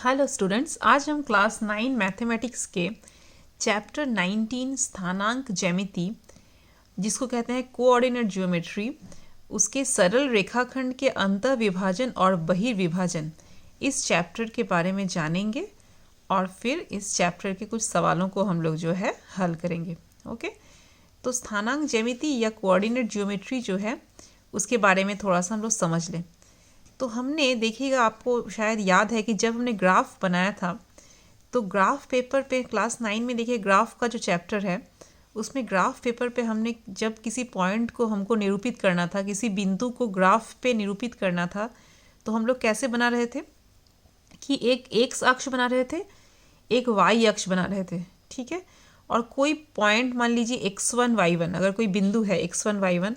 Hello students, आज हम class 9 mathematics के चैप्टर 19 स्थानांक ज्यामिति, जिसको कहते हैं कोऑर्डिनेट ज्योमेट्री, उसके सरल रेखाखंड के अंतः विभाजन और बहिर्विभाजन, इस चैप्टर के बारे में जानेंगे और फिर इस चैप्टर के कुछ सवालों को हम लोग जो है हल करेंगे। ओके, तो स्थानांक ज्यामिति या कोऑर्डिनेट ज्योमेट्री जो है उसके बारे में थोड़ा सा हम लोग समझ लें। तो हमने देखिएगा, आपको शायद याद है कि जब हमने ग्राफ बनाया था तो ग्राफ पेपर पे क्लास 9 में देखिए ग्राफ का जो चैप्टर है उसमें ग्राफ पेपर पे हमने जब किसी पॉइंट को हमको निरूपित करना था, किसी बिंदु को ग्राफ पे निरूपित करना था, तो हम लोग कैसे बना रहे थे कि एक एक्स अक्ष बना रहे थे, एक वाई अक्ष बना रहे थे। ठीक है, और कोई पॉइंट मान लीजिए x1 y1, अगर कोई बिंदु है x1 y1,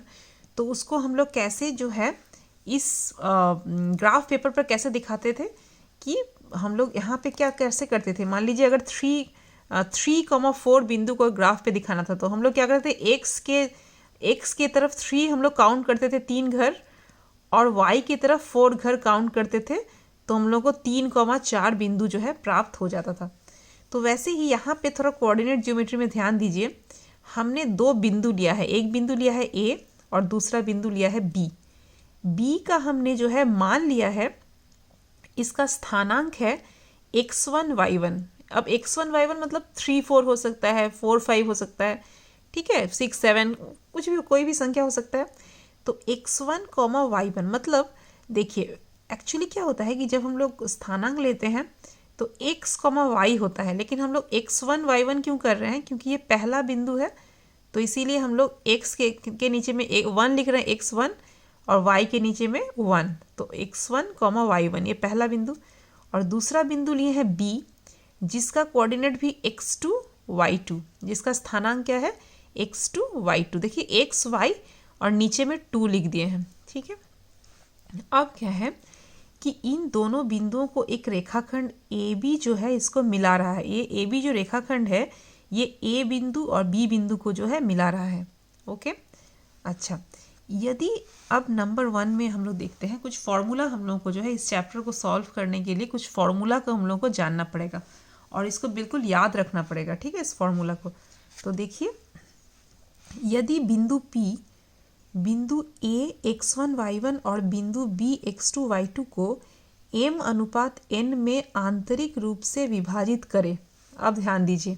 तो उसको हम लोग कैसे जो है इस ग्राफ पेपर पर कैसे दिखाते थे कि हम लोग यहाँ पे क्या कैसे करते थे। मान लीजिए अगर 3,4 बिंदु को ग्राफ पे दिखाना था तो हम लोग क्या करते थे, एक्स के तरफ 3 हम लोग काउंट करते थे, 3 घर, और वाई की तरफ 4 घर काउंट करते थे, तो हम लोग को 3,4 बिंदु जो है प्राप्त हो जाता था। तो वैसे ही यहाँ पे थोड़ा कोऑर्डिनेट ज्योमेट्री में ध्यान दीजिए, हमने 2 बिंदु लिया है, एक बिंदु लिया है ए और दूसरा बिंदु लिया है बी। बी का हमने जो है मान लिया है, इसका स्थानांक है x1 y1। अब x1 y1 मतलब 3-4 हो सकता है, 4-5 हो सकता है, ठीक है, 6-7 कुछ भी, कोई भी संख्या हो सकता है। तो x1 y1 मतलब देखिए एक्चुअली क्या होता है कि जब हम लोग स्थानांक लेते हैं तो x y होता है, लेकिन हम लोग x1 y1 क्यों कर रहे हैं, क्योंकि ये पहला बिंदु है, तो इसीलिए हम लोग x के नीचे में 1 लिख रहे हैं, x1, और y के नीचे में 1, तो x1 y1 ये पहला बिंदु। और दूसरा बिंदु लिए हैं b, जिसका कोऑर्डिनेट भी x2 y2, जिसका स्थानांक क्या है x2 y2। देखिए x y और नीचे में 2 लिख दिए हैं। ठीक है, अब क्या है कि इन दोनों बिंदुओं को एक रेखाखंड AB जो है इसको मिला रहा है। ये AB जो रेखाखंड है ये A बिंदु और B बिंदु को जो है मिला रहा है। ओके, अच्छा, यदि अब नंबर 1 में हम लोग देखते हैं कुछ फॉर्मूला, हम लोग को जो है इस चैप्टर को सॉल्व करने के लिए कुछ फॉर्मूला को हम लोग को जानना पड़ेगा और इसको बिल्कुल याद रखना पड़ेगा। ठीक है, इस फॉर्मूला को तो देखिए, यदि बिंदु P, बिंदु A x1 y1 और बिंदु B x2 y2 को m अनुपात n में आंतरिक रूप से विभाजित करे। अब ध्यान दीजिए,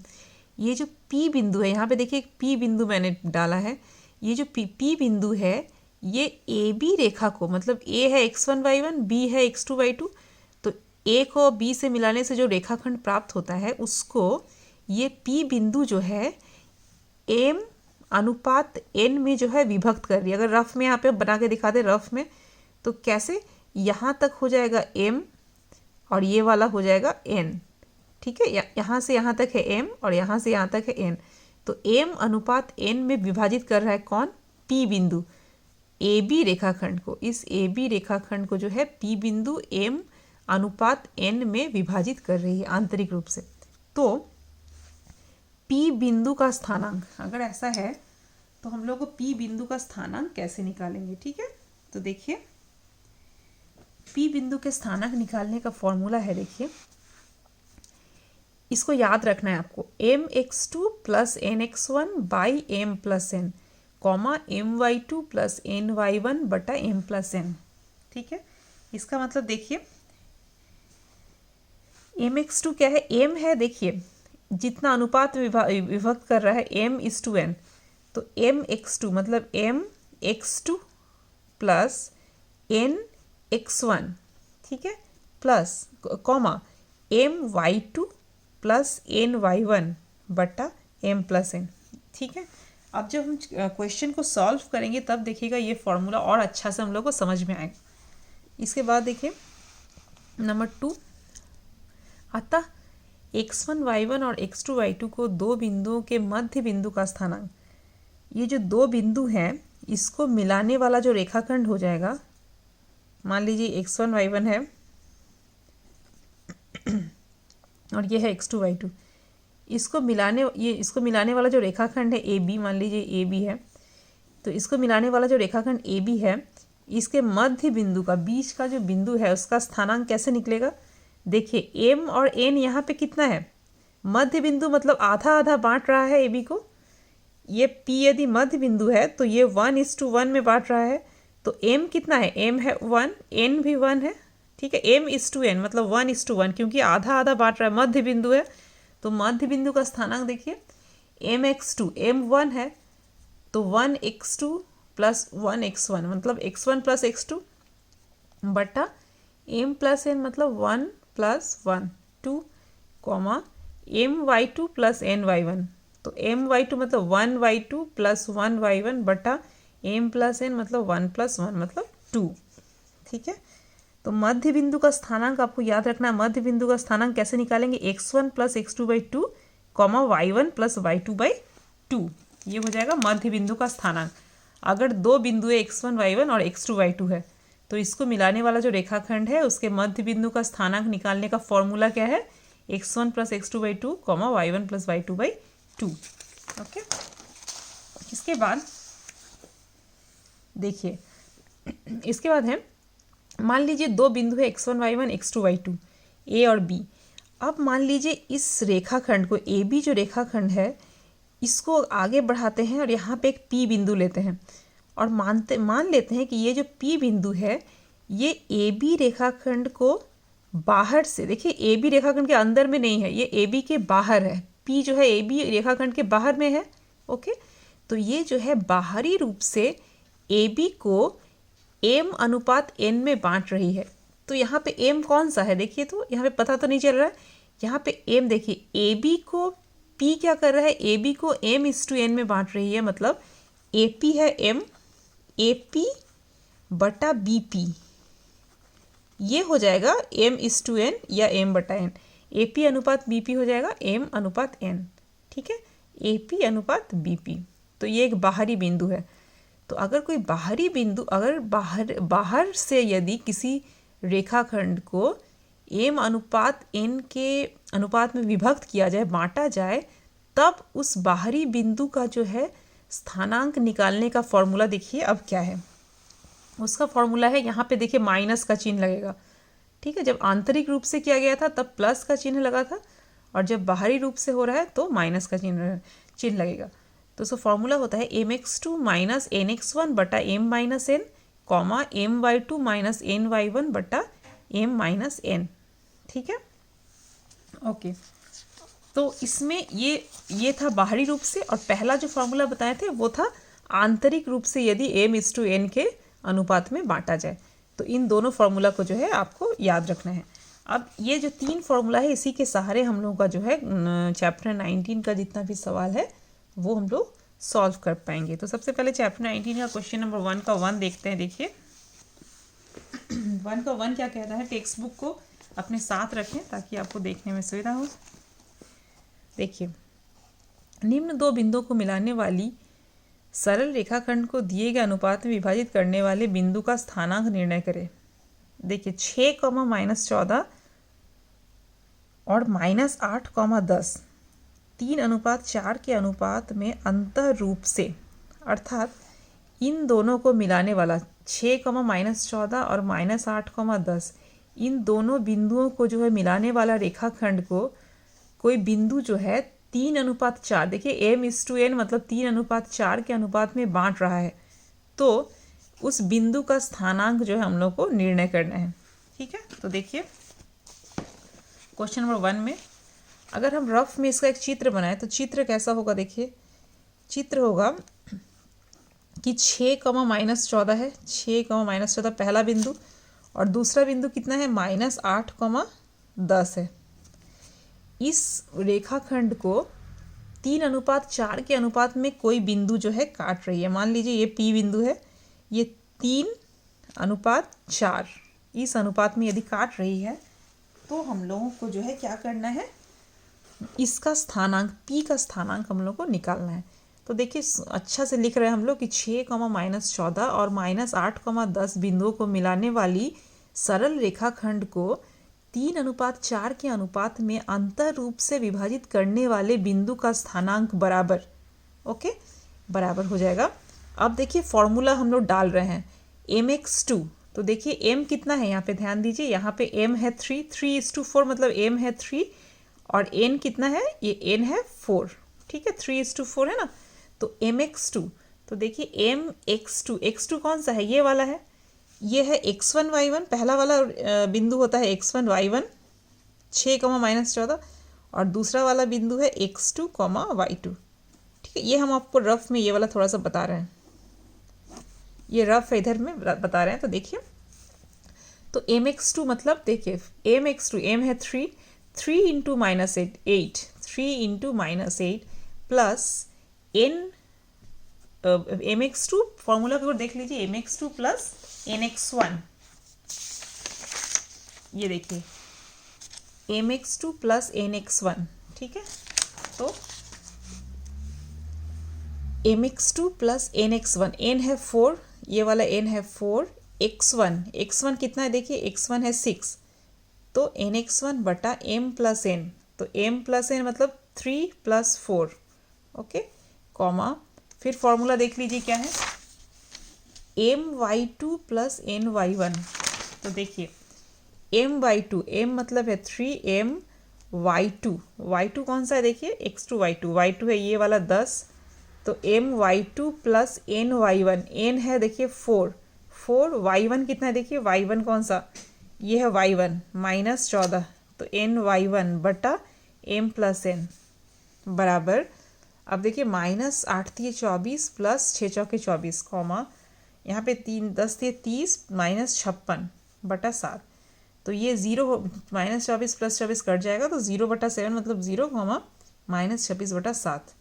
ये जो P बिंदु है, यहाँ पे देखिए एक P बिंदु मैंने डाला है, ये जो P बिंदु है ये AB रेखा को, मतलब A है x1 y1, B है x2 y2, तो A को B से मिलाने से जो रेखाखंड प्राप्त होता है उसको ये P बिंदु जो है m अनुपात n में जो है विभक्त कर रही है। अगर रफ में यहाँ पे बना के दिखा दे रफ में, तो कैसे, यहाँ तक हो जाएगा m और ये वाला हो जाएगा n। ठीक है, यहाँ से यहाँ तक है m और यहाँ से यहाँ तक है n, तो m अनुपात n में विभाजित कर रहा है कौन, P बिंदु AB रेखाखंड को। इस AB रेखाखंड को जो है P बिंदु m अनुपात n में विभाजित कर रही है आंतरिक रूप से। तो P बिंदु का स्थानांक अगर ऐसा है तो हम लोग को P बिंदु का स्थानांक कैसे निकालेंगे। ठीक है, तो देखिए P बिंदु के स्थानांक निकालने का फॉर्मूला है, देखिए इसको याद रखना है आपको, mx2 plus nx1 by m plus n, comma my2 plus ny1 बटा m प्लस n। ठीक है, इसका मतलब देखिए mx2 क्या है, m है, देखिए जितना अनुपात विभक्त कर रहा है m/n, तो mx2 मतलब mx2 प्लस nx1, ठीक है, plus comma my2 plus ny1 बटा m प्लस n। ठीक है, अब जब हम क्वेश्चन को सॉल्व करेंगे तब देखिएगा ये फॉर्मूला और अच्छा से हम लोग को समझ में आएगा। इसके बाद देखिए नंबर 2, अतः x1 y1 और x2 y2 को दो बिंदुओं के मध्य बिंदु का स्थानांक, ये जो दो बिंदु हैं इसको मिलाने वाला जो रेखाखंड हो जाएगा, मान लीजिए x1 y1 है और ये है x2 y2, इसको मिलाने वाला जो रेखाखंड है AB, मान लीजिए AB है, तो इसको मिलाने वाला जो रेखाखंड AB है इसके मध्य बिंदु का, बीच का जो बिंदु है उसका स्थानांक कैसे निकलेगा, देखिए एम और एन यहाँ पे कितना है, मध्य बिंदु, मतलब आधा आधा बांट रहा है ए बी को। ये पी यदि मध्य बिंदु है तो ये 1:1 में बांट रहा है। तो एम कितना है, एम है 1, एन भी 1 है, ठीक है। m/n मतलब 1:1, क्योंकि आधा आधा बांट रहा है, मध्य बिंदु है। तो मध्य बिंदु का स्थानांक देखिए mx2, m 1 है तो 1x2 प्लस 1x1 मतलब x1 प्लस x2 बटा m प्लस n मतलब 1 plus 1 2 comma my2 plus ny1। तो my2 मतलब 1y2 प्लस 1y1 बटा m प्लस n मतलब 1 प्लस 1 मतलब 2, ठीक है। तो मध्य बिंदु का स्थानांक आपको याद रखना है। मध्य बिंदु का स्थानांक कैसे निकालेंगे, x1 plus x2/2 comma y1 plus y2/2, ये हो जाएगा मध्य बिंदु का स्थानांक। अगर दो बिंदु है x1 y1 और x2 y2 है तो इसको मिलाने वाला जो रेखाखंड है उसके मध्य बिंदु का स्थानांक निकालने का फॉर्मूला क्या है, x1 plus x2/2 comma y1 plus y2/2। Okay, इसके बाद देखिए, इसके बाद है, मान लीजिए दो बिंदु है x1 y1 x2 y2 ए और बी। अब मान लीजिए इस रेखाखंड को ए बी जो रेखाखंड है इसको आगे बढ़ाते हैं और यहाँ पे एक पी बिंदु लेते हैं और मान लेते हैं कि ये जो पी बिंदु है ये ए बी रेखाखंड को बाहर से, देखिए ए बी रेखाखंड के अंदर में नहीं है, ये ए बी के बाहर है। पी जो है ए बी रेखाखंड के बाहर में है। ओके, तो ये जो है बाहरी रूप से ए बी को m/n में बांट रही है। तो यहाँ पे m कौन सा है, देखिए तो यहाँ पे पता तो नहीं चल रहा है। यहाँ पे m देखिए, ए बी को p क्या कर रहा है, ए बी को m/n में बांट रही है, मतलब ए पी है m, ए पी बटा बी पी, ये हो जाएगा m/n या m/n। ए पी अनुपात बी पी हो जाएगा m/n, ठीक है, ए पी अनुपात बी पी। तो ये एक बाहरी बिंदु है। तो अगर कोई बाहरी बिंदु, अगर बाहर से यदि किसी रेखाखंड को m/n के अनुपात में विभक्त किया जाए, बांटा जाए, तब उस बाहरी बिंदु का जो है स्थानांक निकालने का फॉर्मूला देखिए अब क्या है। उसका फॉर्मूला है, यहाँ पे देखिए माइनस का चिन्ह लगेगा, ठीक है। जब आंतरिक रूप से किया गया था तब प्लस का चिन्ह लगा था और जब बाहरी रूप से हो रहा है तो माइनस का चिन्ह लगेगा। तो उसका फॉर्मूला होता है mx2 माइनस nx1 बटा m minus n comma my2 minus ny1 बटा m माइनस n, ठीक है। ओके, तो इसमें ये था बाहरी रूप से, और पहला जो फॉर्मूला बताए थे वो था आंतरिक रूप से यदि m/n के अनुपात में बांटा जाए। तो इन दोनों फार्मूला को जो है आपको याद रखना है। अब ये जो तीन फार्मूला है इसी के सहारे हम लोगों का जो है चैप्टर 19 का जितना भी सवाल है वो हम लोग सॉल्व कर पाएंगे। तो सबसे पहले चैप्टर 19 का क्वेश्चन नंबर 1 का 1 देखते हैं। देखिए 1 का 1 क्या कहता है, टेक्स्ट बुक को अपने साथ रखें ताकि आपको देखने में सुविधा हो। देखिए, निम्न दो बिंदुओं को मिलाने वाली सरल रेखाखंड को दिए गए अनुपात में विभाजित करने वाले बिंदु का स्थानांक निर्णय करें। देखिए 6, -14 और -8, 10 3:4 के अनुपात में अंतर रूप से, अर्थात इन दोनों को मिलाने वाला 6, -14 और -8, 10 इन दोनों बिंदुओं को जो है मिलाने वाला रेखाखंड को कोई बिंदु जो है 3:4, देखिए m/n मतलब 3:4 के अनुपात में बांट रहा है, तो उस बिंदु का स्थानांक जो है हम लोग को निर्णय करना है, ठीक है। तो देखिए क्वेश्चन नंबर 1 में अगर हम रफ में इसका एक चित्र बनाएं तो चित्र कैसा होगा। देखिए चित्र होगा कि 6, -14 है, 6, -14 पहला बिंदु, और दूसरा बिंदु कितना है -8, 10 है। इस रेखाखंड को 3:4 के अनुपात में कोई बिंदु जो है काट रही है। मान लीजिए ये P बिंदु है, ये 3:4 इस अनुपात में यदि काट रही है तो हम लोगों को जो है क्या करना है, इसका स्थानांक P का स्थानांक हम लोग को निकालना है। तो देखिए अच्छा से लिख रहे हैं हम लोग कि 6, -14 और -8, 10 बिंदुओं को मिलाने वाली सरल रेखाखंड को 3:4 के अनुपात में अंतर रूप से विभाजित करने वाले बिंदु का स्थानांक बराबर, बराबर हो जाएगा। अब देखिए फॉर्मूला हम लोग डाल रहे हैं mx2, तो देखिए m कितना है यहाँ पे, ध्यान दीजिए यहाँ पे m है 3, 3:4 मतलब m है 3 और n कितना है, ये n है 4, ठीक है, 3:4 है ना। तो mx2, तो देखिए mx2 कौन सा है, ये वाला है, ये है x1 y1, पहला वाला बिंदु होता है x1 y1 6, -14 और दूसरा वाला बिंदु है x2, y2, ठीक है। ये हम आपको रफ में ये वाला थोड़ा सा बता रहे हैं, ये रफ इधर में बता रहे हैं। तो देखिए, तो mx2 मतलब देखिए mx2, m है 3, 3 into -8, 3 into -8 plus n, mx2 formula को देख लीजिए, mx2 प्लस nx1, ये देखिए mx2 प्लस nx1, ठीक है। तो mx2 प्लस nx1, n है 4, ये वाला n है 4, x1 कितना है देखिए, x1 है 6, तो nx1 बटा m प्लस n, तो m प्लस n मतलब 3 + 4, ओके, कॉमा, फिर फॉर्मूला देख लीजिए क्या है, my2 प्लस ny1, तो देखिए my2, m मतलब है 3, y2 कौन सा है देखिए, x2 y2 है ये वाला 10, तो my2 प्लस ny1, n है देखिए 4, y1 कितना है देखिए, y1 कौन सा, ये है y1 -14, तो ny1 बटा m प्लस n बराबर, अब देखिए -8 × 24 प्लस 6 × 4 = 24, कॉमा, यहाँ पे 3 10 × 30 -56 बटा 7, तो ये 0 -24 प्लस 24 कट जाएगा, तो 0/7 मतलब 0, -26 बटा 7,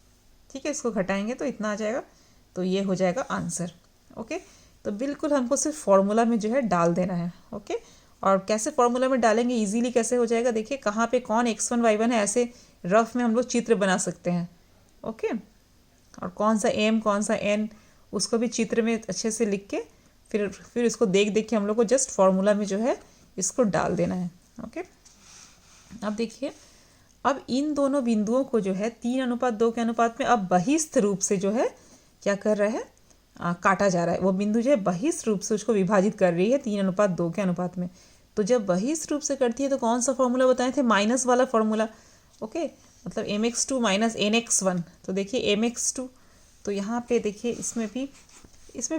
ठीक है। इसको घटाएंगे तो इतना आ जाएगा, तो ये हो जाएगा आंसर, ओके। तो बिल्कुल हमको सिर्फ फॉर्मूला में जो है डाल देना है, ओके। और कैसे फॉर्मूला में डालेंगे, इजीली कैसे हो जाएगा, देखिए कहाँ पे कौन x1 y1 है, ऐसे रफ में हम लोग चित्र बना सकते हैं, ओके। और कौन सा m कौन सा n, उसको भी चित्र में अच्छे से लिख के फिर इसको देख के हम लोग को जस्ट फॉर्मूला में जो है इसको डाल देना है, ओके। अब देखिए, अब इन दोनों बिंदुओं को जो है 3:2 के अनुपात में अब बहिस्थ रूप से जो है क्या कर रहा है, काटा जा रहा है। वो बिंदु जो है बहिस्थ रूप से उसको विभाजित कर रही है 3:2 के अनुपात में। तो जब बहिस्थ रूप से करती है तो कौन सा फॉर्मूला बताए थे, माइनस वाला फॉर्मूला, ओके, मतलब mx2 माइनस nx1। तो देखिए mx2, तो यहाँ पे देखिए इसमें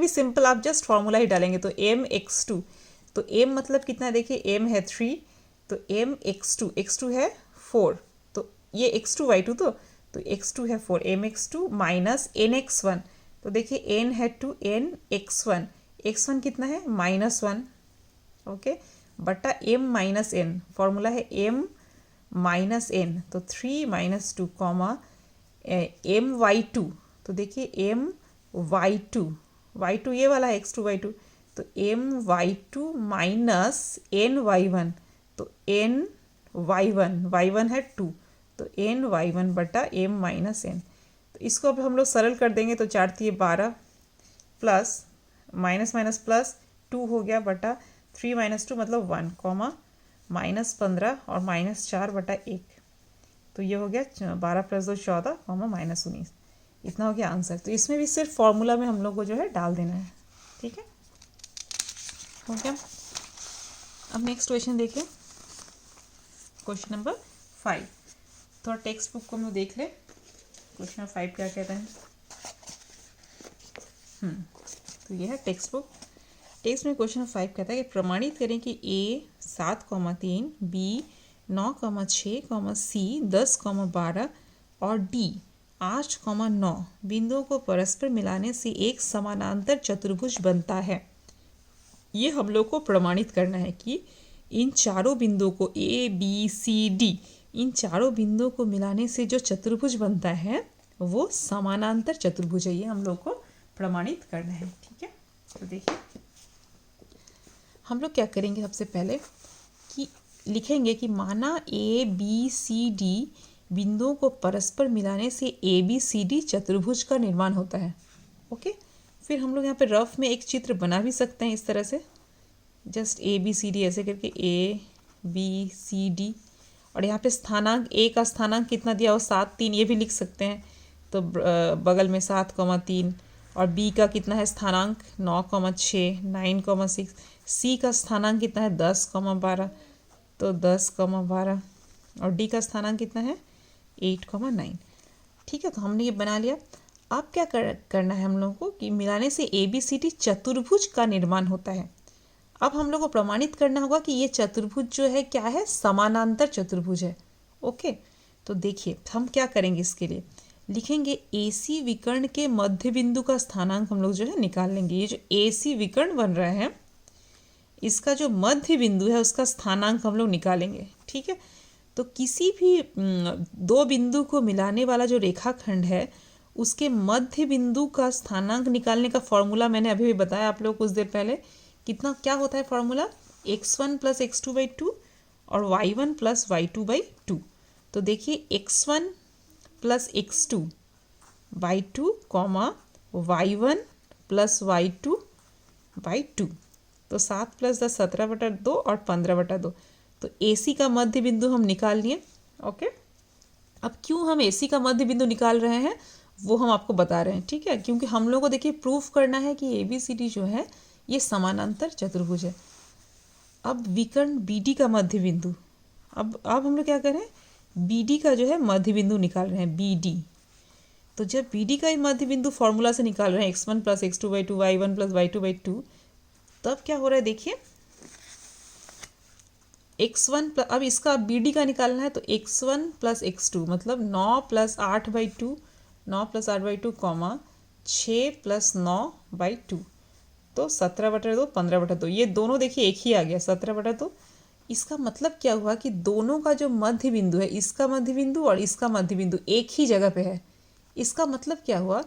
भी सिंपल आप जस्ट फॉर्मूला ही डालेंगे, तो mx2, तो m मतलब कितना है देखिए, m है 3, तो x2 है 4, तो ये x2 y2, तो x2 है 4, mx2 माइनस nx1, तो देखिए n है 2, n x1 कितना है -1, ओके, बटा m माइनस n, फॉर्मूला है m माइनस n, तो 3 - 2 कॉमा my2, तो देखिए y2 ये वाला है x2 y2, तो my2 माइनस ny1, तो y1 है 2, तो ny1 बटा m माइनस n। तो इसको अब हम लोग सरल कर देंगे, तो 4 × 3 = 12 प्लस माइनस प्लस 2 हो गया बटा 3 - 2 मतलब 1, कॉमा -15 और -4 बटा 1, तो ये हो गया 12 + 2 14, -19, इतना हो गया आंसर। तो इसमें भी सिर्फ फॉर्मूला में हम लोग को जो है डाल देना है, ठीक है, हो गया। अब नेक्स्ट क्वेश्चन देखिए, क्वेश्चन नंबर 5, थोड़ा टेक्स्ट बुक को हम लोग देख ले, क्वेश्चन नंबर 5 क्या कहता है। तो ये है टेक्स्ट बुक। टेक्स्ट में क्वेश्चन नंबर 5 कहता है कि प्रमाणित करें कि a 7,3, b 9,6, c 10,12 और d 8,9 बिंदुओं को परस्पर मिलाने से एक समानांतर चतुर्भुज बनता है। ये हम लोग को प्रमाणित करना है कि इन चारों बिंदुओं को a b c d, इन चारों बिंदुओं को मिलाने से जो चतुर्भुज बनता है वो समानांतर चतुर्भुज है। ये हम लोग को प्रमाणित करना है, ठीक है। तो देखिए हम लोग क्या करेंगे, सबसे पहले कि लिखेंगे कि माना a b c d बिंदुओं को परस्पर मिलाने से a b c d चतुर्भुज का निर्माण होता है, ओके। फिर हम लोग यहाँ पे रफ में एक चित्र बना भी सकते हैं इस तरह से, just a b c d ऐसे करके a b c d, और यहाँ पे स्थानांक a का स्थानांक कितना दिया हो 7 3, ये भी लिख सकते हैं, तो बगल में 7,3, और b का कितना है स्थानांक 9,6 9,6, सी का स्थानांक कितना है 10,12, तो 10,12, और डी का स्थानांक कितना है 8,9। ठीक है, तो हमने ये बना लिया। अब क्या करना है हम लोगों को कि मिलाने से ABCD चतुर्भुज का निर्माण होता है। अब हम लोग को प्रमाणित करना होगा कि ये चतुर्भुज जो है क्या है, समानांतर चतुर्भुज है। ओके, तो देखिए हम क्या करेंगे, इसके लिए लिखेंगे AC विकर्ण के मध्य बिंदु का स्थानांक हम लोग जो है निकाल लेंगे। ये जो AC विकर्ण बन रहा है इसका जो मध्य बिंदु है उसका स्थानांक हम लोग निकालेंगे। ठीक है, तो किसी भी दो बिंदु को मिलाने वाला जो रेखाखंड है उसके मध्य बिंदु का स्थानांक निकालने का फॉर्मूला मैंने अभी भी बताया आप लोग कुछ देर पहले। कितना क्या होता है फॉर्मूला, x1 + x2/2 और y1 + y2/2। तो देखिए x1 + x2/2 y1 + y2/2, तो 7 + 10 17/2 और 15/2। तो AC का मध्य बिंदु हम निकाल लिए। ओके, अब क्यों हम AC का मध्य बिंदु निकाल रहे हैं वो हम आपको बता रहे हैं। ठीक है, क्योंकि हम लोग को देखिए प्रूफ करना है कि ABCD जो है ये समानांतर चतुर्भुज है। अब विकर्ण BD का मध्य बिंदु, अब हम लोग क्या करें, BD का जो है मध्य बिंदु निकाल रहे हैं, BD। तो जब BD का मध्य बिंदु फॉर्मूला से निकाल रहे हैं x1 + x2/2 y1 + y2/2, तब क्या हो रहा है देखिए, x1 अब इसका BD का निकालना है तो x1 + x2 मतलब 9 + 8/2, 9 + 8/2, 6 + 9/2, तो 17/2 15/2। ये दोनों देखिए एक ही आ गया 17/2। इसका मतलब क्या हुआ कि दोनों का जो मध्य बिंदु है, इसका मध्य बिंदु और इसका मध्य बिंदु एक ही जगह पे है। इसका मतलब क्या हुआ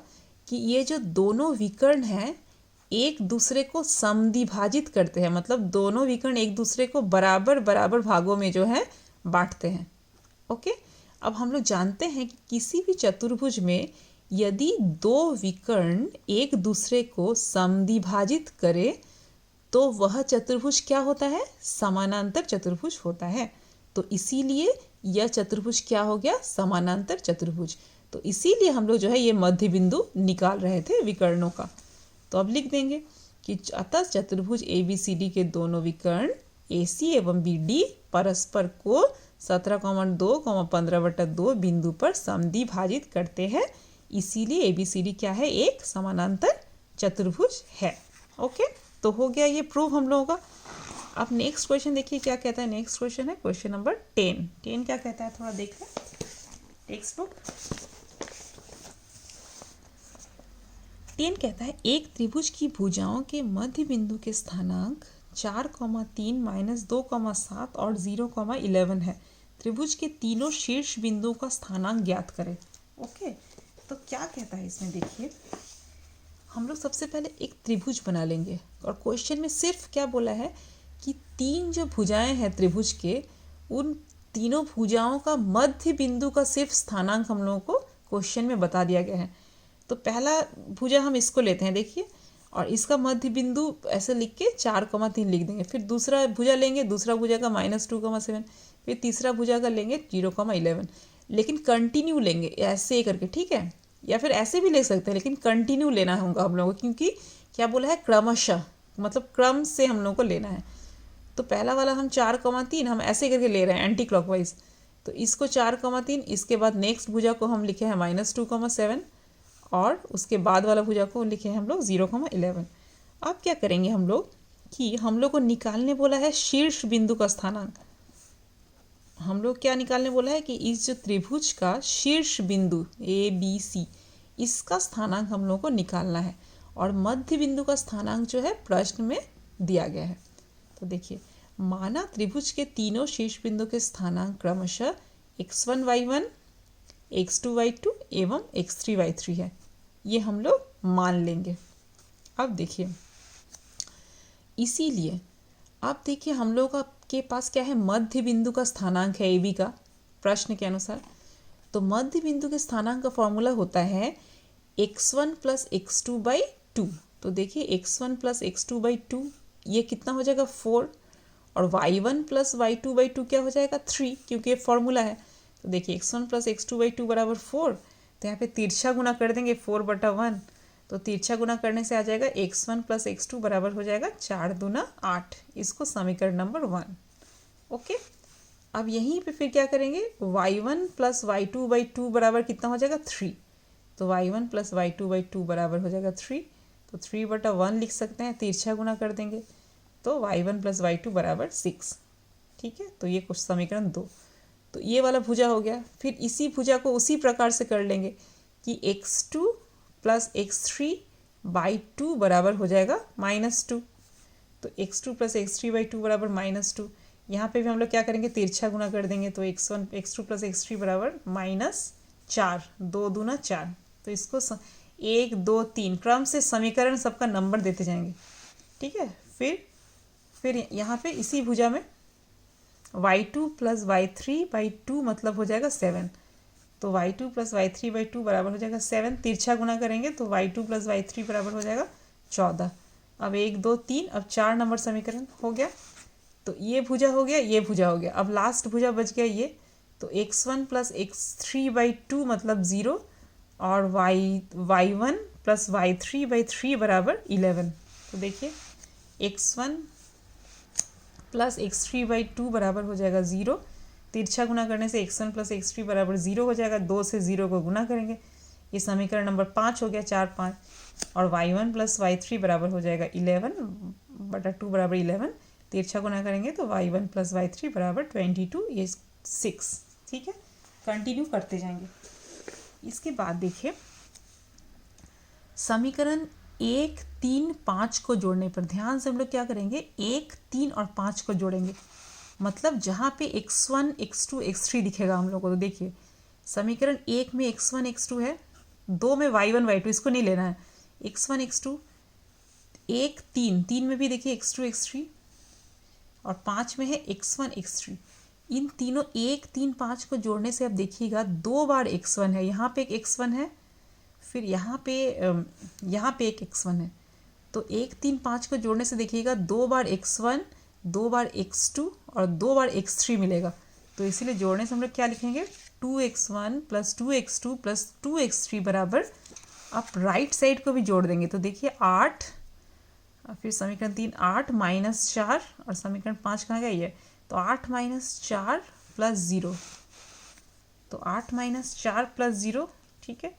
कि ये जो दोनों विकर्ण हैं एक दूसरे को समद्विभाजित करते हैं, मतलब दोनों विकर्ण एक दूसरे को बराबर बराबर भागों में जो है बांटते हैं। ओके, अब हम लोग जानते हैं कि किसी भी चतुर्भुज में यदि दो विकर्ण एक दूसरे को समद्विभाजित करे तो वह चतुर्भुज क्या होता है, समानांतर चतुर्भुज होता है। तो इसीलिए यह चतुर्भुज क्या हो गया, समानांतर चतुर्भुज। तो इसीलिए हम लोग जो है ये मध्य बिंदु निकाल रहे थे विकर्णों का। तो अब लिख देंगे कि अतः चतुर्भुज ABCD के दोनों विकर्ण AC एवं BD परस्पर को 17,2, 15/2 बिंदु पर समद्विभाजित करते हैं। इसीलिए ABCD क्या है, एक समानांतर चतुर्भुज है। ओके, तो हो गया ये प्रूव हम लोगों का। अब नेक्स्ट क्वेश्चन देखिए क्या कहता है। नेक्स्ट क्वेश्चन है क्वेश्चन नंबर 10। 10 क्या कहता है थोड़ा देख लें टेक्स्ट बुक। 10 कहता है एक त्रिभुज की भुजाओं के मध्य बिंदु के स्थानांक 4,3 - 2,7 और 0,11 है। त्रिभुज के तीनों शीर्ष बिंदुओं का स्थानांक ज्ञात करें। ओके, तो क्या कहता है इसमें देखिए, हम लोग सबसे पहले एक त्रिभुज बना लेंगे और क्वेश्चन में सिर्फ क्या बोला है कि तीन जो भुजाएं हैं त्रिभुज के, उन तीनों भुजाओं का मध्य बिंदु का सिर्फ स्थानांक हम लोगों को क्वेश्चन में बता दिया गया है। तो पहला भुजा हम इसको लेते हैं देखिए, और इसका मध्य बिंदु ऐसे लिख के 4,3 लिख देंगे। फिर दूसरा भुजा लेंगे, दूसरा भुजा का -2,7, फिर तीसरा भुजा का लेंगे 0,11। लेकिन कंटिन्यू लेंगे ऐसे करके, ठीक है, या फिर ऐसे भी ले सकते हैं, लेकिन कंटिन्यू लेना होगा हम लोगों को, क्योंकि क्या बोला है क्रमशः, मतलब क्रम से हम लोगों को लेना है। तो पहला वाला हम 4,3 हम ऐसे करके ले रहे हैं एंटी क्लॉकवाइज। तो इसको 4,3, इसके बाद नेक्स्ट भुजा को हम लिखे हैं -2,7 और उसके बाद वाला भुजा को लिखे हैं हम लोग 0,11। अब क्या करेंगे हम लोग कि हम लोग को निकालने बोला है शीर्ष बिंदु का स्थानांक। हम लोग क्या निकालने बोला है कि इस जो त्रिभुज का शीर्ष बिंदु ABC, इसका स्थानांक हम लोग को निकालना है, और मध्य बिंदु का स्थानांक जो है प्रश्न में दिया गया है। तो देखिए, माना त्रिभुज के तीनों शीर्ष बिंदु के स्थानांक क्रमशः x1 y1, x2 y2 एवं x3 y3 है। ये हम लोग मान लेंगे। अब देखिए, इसीलिए आप देखिए हम लोग के पास क्या है, मध्य बिंदु का स्थानांक है AB का प्रश्न के अनुसार। तो मध्य बिंदु के स्थानांक का फॉर्मूला होता है x1 + x2/2। तो देखिए x1 + x2/2 ये कितना हो जाएगा 4, और y1 + y2/2 क्या हो जाएगा 3, क्योंकि ये फॉर्मूला है। तो देखिए x1 + x2/2 = 4, तो यहाँ पे तिरछा गुना कर देंगे 4/1, तो तिरछा गुना करने से आ जाएगा x1 प्लस x2 बराबर हो जाएगा 4 दूना 8। इसको समीकरण नंबर 1। ओके, अब यहीं पे फिर क्या करेंगे, y1 प्लस y2/2 बराबर कितना हो जाएगा 3। तो y1 प्लस y2/2 बराबर हो जाएगा 3। तो 3/1 लिख सकते हैं, तिरछा गुना कर देंगे तो y1 प्लस y2 बराबर 6। ठीक है, तो ये कुछ समीकरण 2। तो ये वाला भुजा हो गया। फिर इसी भुजा को उसी प्रकार से कर लेंगे कि x2 प्लस x3/2 बराबर हो जाएगा -2। तो x2 प्लस x3/2 बराबर -2। यहाँ पे भी हम लोग क्या करेंगे, तिरछा गुना कर देंगे तो x2 प्लस x3 बराबर -4, 2 दूना 4। तो इसको 1 2 3 क्रम से समीकरण सबका नंबर देते जाएंगे। ठीक है, फिर यहाँ पे इसी भुजा में y2 प्लस y3/2 मतलब हो जाएगा 7। तो y2 प्लस y3/2 बराबर हो जाएगा 7। तिरछा गुना करेंगे तो y2 प्लस y3 बराबर हो जाएगा 14। अब 1 2 3, अब 4 नंबर समीकरण हो गया। तो ये भुजा हो गया, ये भुजा हो गया। अब लास्ट भुजा बच गया ये। तो x1 प्लस x3/2 मतलब 0 और y1 प्लस y3/3 बराबर 11। तो देखिए x1 प्लस x3/2 बराबर हो जाएगा 0। तिरछा गुना करने से x1 प्लस x3 बराबर 0 हो जाएगा। 2 से 0 को गुना करेंगे, ये समीकरण नंबर 5 हो गया, 4 5। और y1 प्लस y3 बराबर हो जाएगा 11/2 बराबर 11। तिरछा गुना करेंगे तो y1 प्लस y3 बराबर 22, ये 6। ठीक है, कंटिन्यू करते जाएंगे। इसके बाद देखिए समीकरण 1 3 5 को जोड़ने पर ध्यान से हम लोग क्या करेंगे, 1 3 और 5 को जोड़ेंगे। मतलब जहाँ पे x1 x2 x3 दिखेगा हम लोग को, तो देखिए समीकरण 1 में x1 x2 है, 2 में y1 y2, इसको नहीं लेना है। x1 x2, 1 3 3 में भी देखिए x2 x3 और 5 में है x1 x3। इन तीनों 1 3 5 को जोड़ने से अब देखिएगा 2 बार x1 है, यहाँ पे एक x1 है, फिर यहाँ पे एक x1 है। तो 1 3 5 को जोड़ने से देखिएगा 2 बार x1, 2 बार x2 और 2 बार x3 मिलेगा। तो इसीलिए जोड़ने से हम लोग क्या लिखेंगे, 2x1 plus 2x2 plus 2x3 बराबर, आप राइट साइड को भी जोड़ देंगे तो देखिए 8, फिर समीकरण 3 8 -4 और समीकरण 5 कहाँ गया ये, तो 8 -4 प्लस 0। तो 8 -4 प्लस 0, ठीक है।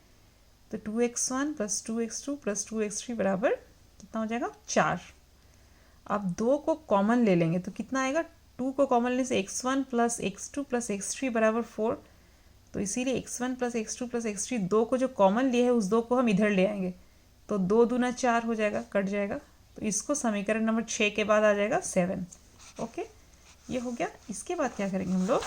तो 2x1 plus 2x2 plus 2x3 बराबर कितना हो जाएगा 4। अब 2 को कॉमन ले लेंगे तो कितना आएगा, 2 को कॉमन लेने से x1 plus x2 plus x3 बराबर 4। तो इसीलिए x1 plus x2 plus x3, 2 को जो कॉमन लिए है उस 2 को हम इधर ले आएंगे तो 2 दूना 4 हो जाएगा, कट जाएगा। तो इसको समीकरण नंबर 6 के बाद आ जाएगा 7। ओके, ये हो गया। इसके बाद क्या करेंगे हम लोग,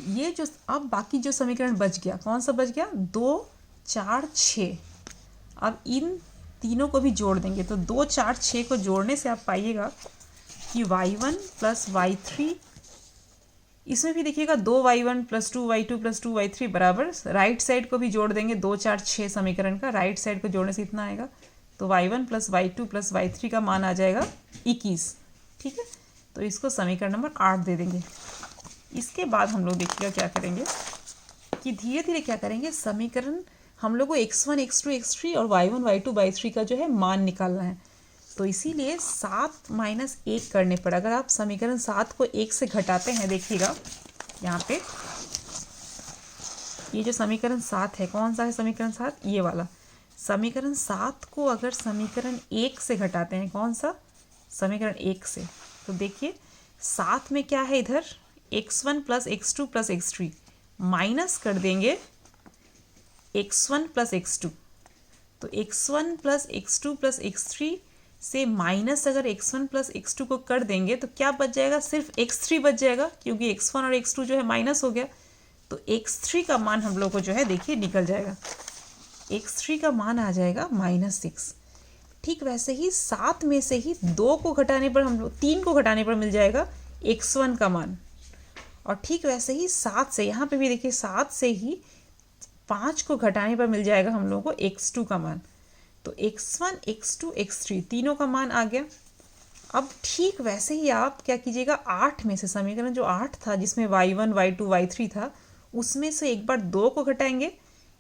ये जो अब बाकी जो समीकरण बच गया, कौन सा बच गया, 2 4 6। अब इन तीनों को भी जोड़ देंगे तो 2 4 6 को जोड़ने से आप पाइएगा कि y1 प्लस y3, इसमें भी देखिएगा 2y1 plus 2y2 plus 2y3 बराबर, राइट साइड को भी जोड़ देंगे 2 4 6 समीकरण का, राइट साइड को जोड़ने से इतना आएगा। तो y1 plus y2 plus y3 का मान आ जाएगा 21। ठीक है, तो इसको समीकरण नंबर 8 दे देंगे। इसके बाद हम लोग देखिएगा क्या करेंगे कि धीरे धीरे क्या करेंगे, समीकरण हम लोग को x1 x2 x3 और y1 y2 y3 का जो है मान निकालना है। तो इसीलिए 7 माइनस 1 करने पर, अगर आप समीकरण 7 को 1 से घटाते हैं, देखिएगा यहाँ पे ये जो समीकरण 7 है, कौन सा है समीकरण 7, ये वाला समीकरण 7 को अगर समीकरण 1 से घटाते हैं, कौन सा, समीकरण 1 से, तो देखिए 7 में क्या है, इधर x1 plus x2 plus x3 minus कर देंगे x1 प्लस x2। तो x1 plus x2 plus x3 से माइनस अगर x1 प्लस x2 को कर देंगे तो क्या बच जाएगा, सिर्फ x3 बच जाएगा, क्योंकि x1 और x2 जो है माइनस हो गया। तो x3 का मान हम लोग को जो है देखिए निकल जाएगा, x3 का मान आ जाएगा -6। ठीक वैसे ही 7 में से ही 2 को घटाने पर हम लोग 3 को घटाने पर मिल जाएगा x1 का मान। और ठीक वैसे ही 7 से, यहाँ पे भी देखिए 7 से ही 5 को घटाने पर मिल जाएगा हम लोगों को x2 का मान। तो x1 x2 x3 तीनों का मान आ गया। अब ठीक वैसे ही आप क्या कीजिएगा, 8 में से, समीकरण जो 8 था जिसमें y1 y2 y3 था, उसमें से एक बार 2 को घटाएंगे,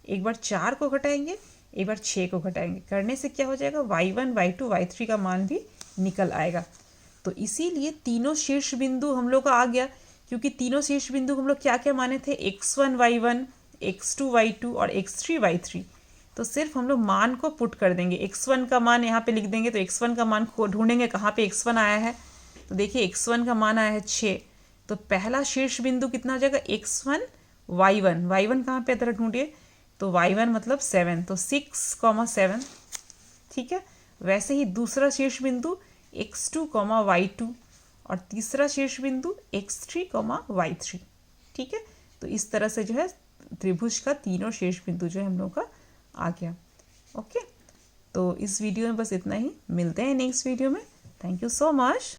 एक बार 4 को घटाएंगे, एक बार 6 को घटाएंगे, करने से क्या हो जाएगा, y1 y2 y3 का मान भी निकल आएगा। तो इसीलिए तीनों शीर्ष बिंदु हम लोग का आ गया, क्योंकि तीनों शीर्ष बिंदु हम लोग क्या क्या माने थे, x1 y1 x2 y2 और x3 y3। तो सिर्फ हम लोग मान को पुट कर देंगे, x1 का मान यहाँ पे लिख देंगे। तो x1 का मान ढूंढेंगे, कहाँ पे x1 आया है, तो देखिए x1 का मान आया है 6। तो पहला शीर्ष बिंदु कितना हो जाएगा, x1 y1, y1 कहाँ पे तरह ढूंढिए, तो y1 मतलब 7, तो 6,7, ठीक है। वैसे ही दूसरा शीर्ष बिंदु x2, y2 और तीसरा शीर्ष बिंदु x3, y3, ठीक है। तो इस तरह से जो है त्रिभुज का तीनों शीर्ष बिंदु जो है हम लोग का आ गया। ओके, तो इस वीडियो में बस इतना ही, मिलते हैं नेक्स्ट वीडियो में। Thank you so much.